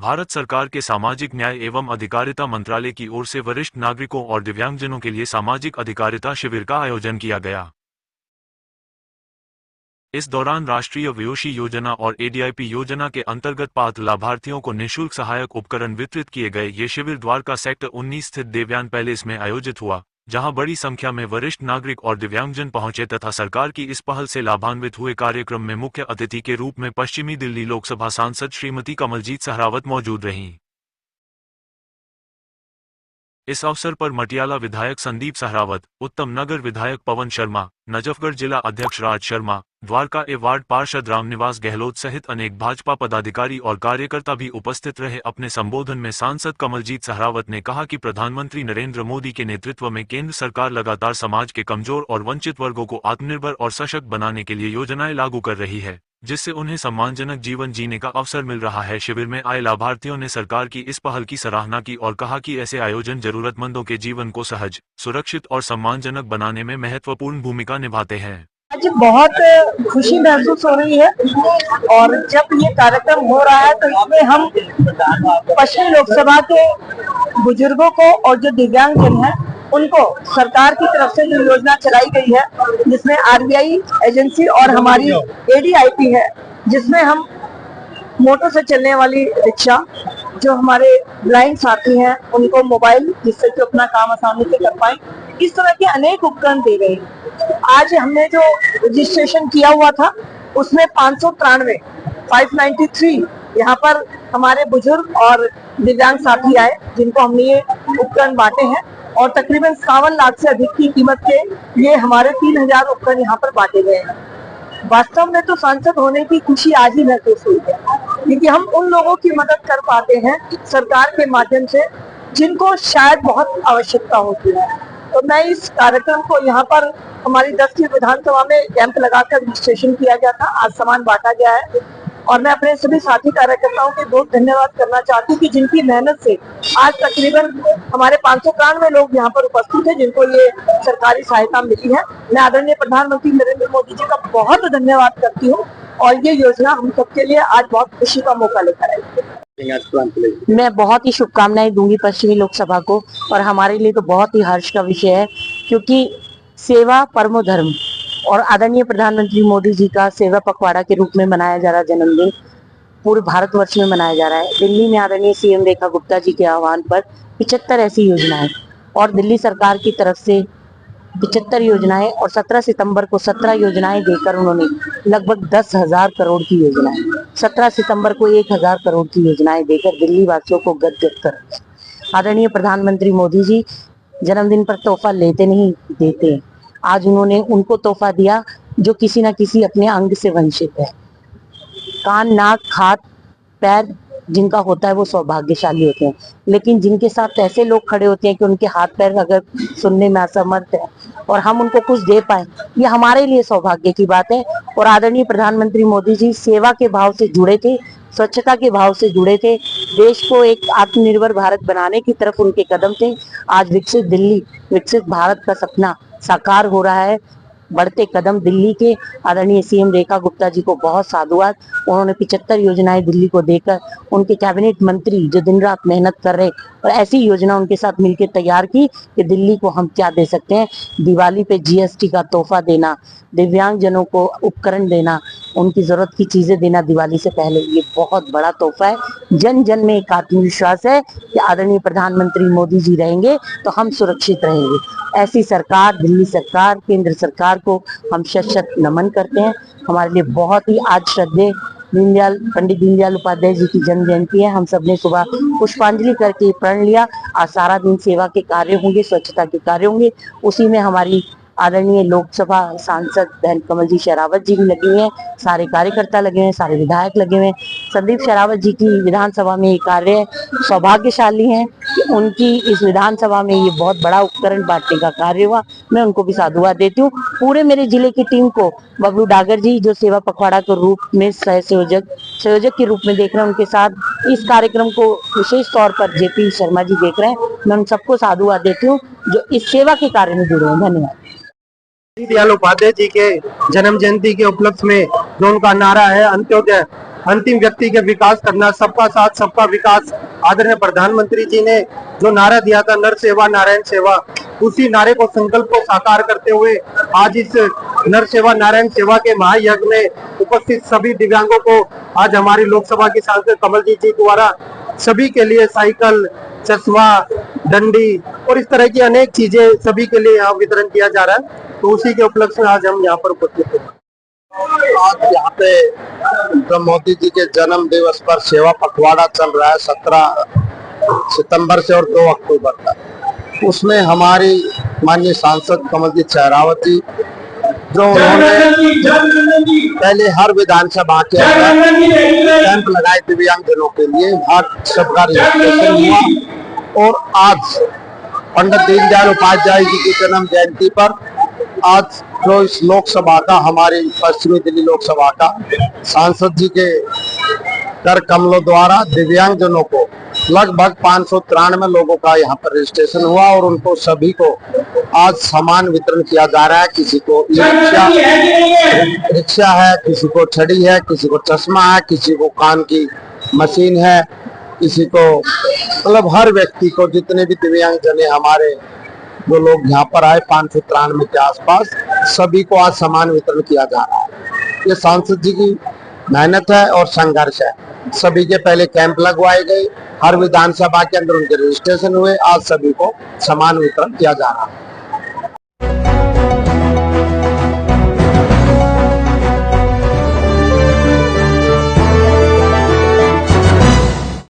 भारत सरकार के सामाजिक न्याय एवं अधिकारिता मंत्रालय की ओर से वरिष्ठ नागरिकों और दिव्यांगजनों के लिए सामाजिक अधिकारिता शिविर का आयोजन किया गया। इस दौरान राष्ट्रीय वयोश्री योजना और एडीआईपी योजना के अंतर्गत पात्र लाभार्थियों को निःशुल्क सहायक उपकरण वितरित किए गए। ये शिविर द्वारका सेक्टर 19 स्थित देवयान पैलेस में आयोजित हुआ, जहां बड़ी संख्या में वरिष्ठ नागरिक और दिव्यांगजन पहुंचे तथा सरकार की इस पहल से लाभान्वित हुए। कार्यक्रम में मुख्य अतिथि के रूप में पश्चिमी दिल्ली लोकसभा सांसद श्रीमती कमलजीत सहरावत मौजूद रहीं। इस अवसर पर मटियाला विधायक संदीप सहरावत, उत्तम नगर विधायक पवन शर्मा, नजफगढ़ जिला अध्यक्ष राज शर्मा, द्वारका ए वार्ड पार्षद रामनिवास गहलोत सहित अनेक भाजपा पदाधिकारी और कार्यकर्ता भी उपस्थित रहे। अपने संबोधन में सांसद कमलजीत सहरावत ने कहा कि प्रधानमंत्री नरेंद्र मोदी के नेतृत्व में केंद्र सरकार लगातार समाज के कमजोर और वंचित वर्गों को आत्मनिर्भर और सशक्त बनाने के लिए योजनाएं लागू कर रही है, जिससे उन्हें सम्मानजनक जीवन जीने का अवसर मिल रहा है। शिविर में आए लाभार्थियों ने सरकार की इस पहल की सराहना की और कहा कि ऐसे आयोजन जरूरतमंदों के जीवन को सहज, सुरक्षित और सम्मानजनक बनाने में महत्वपूर्ण भूमिका निभाते हैं। आज बहुत खुशी महसूस हो रही है और जब ये कार्यक्रम हो रहा है तो इसमें हम पश्चिम लोकसभा के बुजुर्गों को और जो दिव्यांगजन हैं उनको सरकार की तरफ से जो योजना चलाई गई है, जिसमें आरबीआई एजेंसी और हमारी एडीआईपी है, जिसमें हम मोटर से चलने वाली रिक्शा, जो हमारे ब्लाइंड साथी हैं उनको मोबाइल, जिससे कि अपना काम आसानी से कर पाए, इस तरह के अनेक उपकरण दे गए। आज हमने जो रजिस्ट्रेशन किया हुआ था उसमें 593 यहाँ पर हमारे बुजुर्ग और दिव्यांग साथी आए, जिनको हमने ये उपकरण बांटे हैं और तकरीबन 57 लाख से अधिक की कीमत के ये हमारे 3000 उपकरण यहाँ पर बांटे गए हैं। वास्तव में तो सांसद होने की खुशी आज ही महसूस हुई है, क्योंकि हम उन लोगों की मदद कर पाते हैं सरकार के माध्यम से जिनको शायद बहुत आवश्यकता होती है। तो मैं इस कार्यक्रम को यहाँ पर हमारी 10 की विधानसभा में कैंप लगाकर रजिस्ट्रेशन किया गया था, आज सामान बांटा गया है और मैं अपने सभी साथी कार्यकर्ताओं के बहुत धन्यवाद करना चाहती हूँ कि जिनकी मेहनत से आज तकरीबन हमारे 593 लोग यहाँ पर उपस्थित हैं जिनको ये सरकारी सहायता मिली है। मैं आदरणीय प्रधानमंत्री नरेंद्र मोदी जी का बहुत धन्यवाद करती हूँ और ये योजना हम सबके लिए आज बहुत खुशी का मौका लेकर आई। मैं बहुत ही शुभकामनाएं दूंगी पश्चिमी लोकसभा को और हमारे लिए तो बहुत ही हर्ष का विषय है, क्योंकि सेवा परमो धर्म और आदरणीय प्रधानमंत्री मोदी जी का सेवा पखवाड़ा के रूप में मनाया जा रहा जन्मदिन पूरे भारतवर्ष में मनाया जा रहा है। दिल्ली में आदरणीय सीएम रेखा गुप्ता जी के आह्वान पर 75 ऐसी योजनाएं और दिल्ली सरकार की तरफ से 75 योजनाएं और 17 सितंबर को 17 योजनाएं देकर उन्होंने लगभग 10,000 करोड़ की योजनाएं, 17 सितंबर को 1,000 करोड़ की योजनाएं देकर दिल्ली वासियों को गदगद कर। आदरणीय प्रधानमंत्री मोदी जी जन्मदिन पर तोहफा लेते नहीं देते, आज उन्होंने उनको तोहफा दिया जो किसी न किसी अपने अंग से वंचित है। कान, नाक, हाथ, पैर जिनका होता है वो सौभाग्यशाली होते हैं, लेकिन जिनके साथ ऐसे लोग खड़े होते हैं कि उनके हाथ पैर अगर सुनने में असमर्थ है और हम उनको कुछ दे पाए, ये हमारे लिए सौभाग्य की बात है। और आदरणीय प्रधानमंत्री मोदी जी सेवा के भाव से जुड़े थे, स्वच्छता के भाव से जुड़े थे, देश को एक आत्मनिर्भर भारत बनाने की तरफ उनके कदम थे। आज विकसित दिल्ली, विकसित भारत का सपना साकार हो रहा है। बढ़ते कदम दिल्ली के आदरणीय सीएम रेखा गुप्ता जी को बहुत साधुवाद। उन्होंने 75 योजनाएं दिल्ली को देकर, उनके कैबिनेट मंत्री जो दिन रात मेहनत कर रहे और ऐसी योजना उनके साथ मिलकर तैयार की कि दिल्ली को हम क्या दे सकते हैं। दिवाली पे जीएसटी का तोहफा देना, दिव्यांगजनों को उपकरण देना, उनकी जरूरत की चीजें देना दिवाली से पहले, ये बहुत बड़ा तोहफा है। जन जन में एक आत्मविश्वास है कि आदरणीय प्रधानमंत्री मोदी जी रहेंगे तो हम सुरक्षित रहेंगे। ऐसी सरकार, दिल्ली सरकार, केंद्र सरकार को हम शत-शत नमन करते हैं। हमारे लिए बहुत ही आज श्रद्धेय पंडित दीनदयाल उपाध्याय जी की जन्म जयंती है। हम सब ने सुबह पुष्पांजलि करके प्रण लिया, आज सारा दिन सेवा के कार्य होंगे, स्वच्छता के कार्य होंगे। उसी में हमारी आदरणीय लोकसभा सांसद बहन कमलजीत शेरावत जी भी लगे हुए हैं, सारे कार्यकर्ता लगे हुए हैं, सारे विधायक लगे हुए हैं। संदीप शेरावत जी की विधानसभा में ये कार्य सौभाग्यशाली हैं कि उनकी इस विधानसभा में ये बहुत बड़ा उपकरण बांटने का कार्य हुआ। मैं उनको भी साधुवाद देती हूँ। पूरे मेरे जिले की टीम को बबलू डागर जी जो सेवा पखवाड़ा के रूप में संयोजक के रूप में देख रहे हैं, उनके साथ इस कार्यक्रम को विशेष तौर पर जेपी शर्मा जी देख रहे हैं। मैं उन सबको साधुवाद देती हूँ जो इस सेवा के कार्य में जुड़े हैं। धन्यवाद। दीनदयाल उपाध्याय जी के जन्म जयंती के उपलक्ष्य में जो उनका नारा है अंत्योदय अंतिम व्यक्ति के विकास करना, सबका साथ सबका विकास। आदरणीय प्रधानमंत्री जी ने जो नारा दिया था नर सेवा नारायण सेवा, उसी नारे को संकल्प को साकार करते हुए आज इस नर सेवा नारायण सेवा के महायज्ञ में उपस्थित सभी दिव्यांगों को आज हमारी लोकसभा की सांसद कमलजीत जी द्वारा सभी के लिए साइकिल, चश्मा, डंडी और इस तरह की अनेक चीजें सभी के लिए यहाँ वितरण किया जा रहा है। तो उसी के उपलक्ष्य में आज हम यहाँ पर उपस्थित हैं। आज यहाँ पे मोदी जी के जन्म दिवस पर सेवा पखवाड़ा चल रहा है 17 सितंबर से और 2 अक्टूबर तक। उसमें हमारी माननीय सांसद कमलजीत सहरावत जी जो उन्होंने पहले हर विधानसभा के अंदर कैंप लगाए दिव्यांगजनों के लिए, हर सबका रजिस्ट्रेशन हुआ और आज पंडित दीनदयाल उपाध्याय जी की जन्म जयंती पर आज जो इस लोकसभा का, हमारी पश्चिमी दिल्ली लोकसभा का सांसद जी के कर कमलों द्वारा दिव्यांगजनों को लगभग 593 लोगों का यहाँ पर रजिस्ट्रेशन हुआ और उनको सभी को आज सामान वितरण किया जा रहा है। किसी को रिक्शा है, किसी को छड़ी है, किसी को चश्मा है, किसी को कान की मशीन है, किसी को मतलब हर व्यक्ति को, जितने भी दिव्यांगजन है हमारे जो लोग यहाँ पर आए 593 के आसपास, सभी को आज सामान वितरण किया जा रहा है। ये सांसद जी की मेहनत है और संघर्ष है। सभी के पहले कैंप लगवाए गए, हर विधानसभा के अंदर उनके रजिस्ट्रेशन हुए, आज सभी को सामान वितरण किया जा रहा है।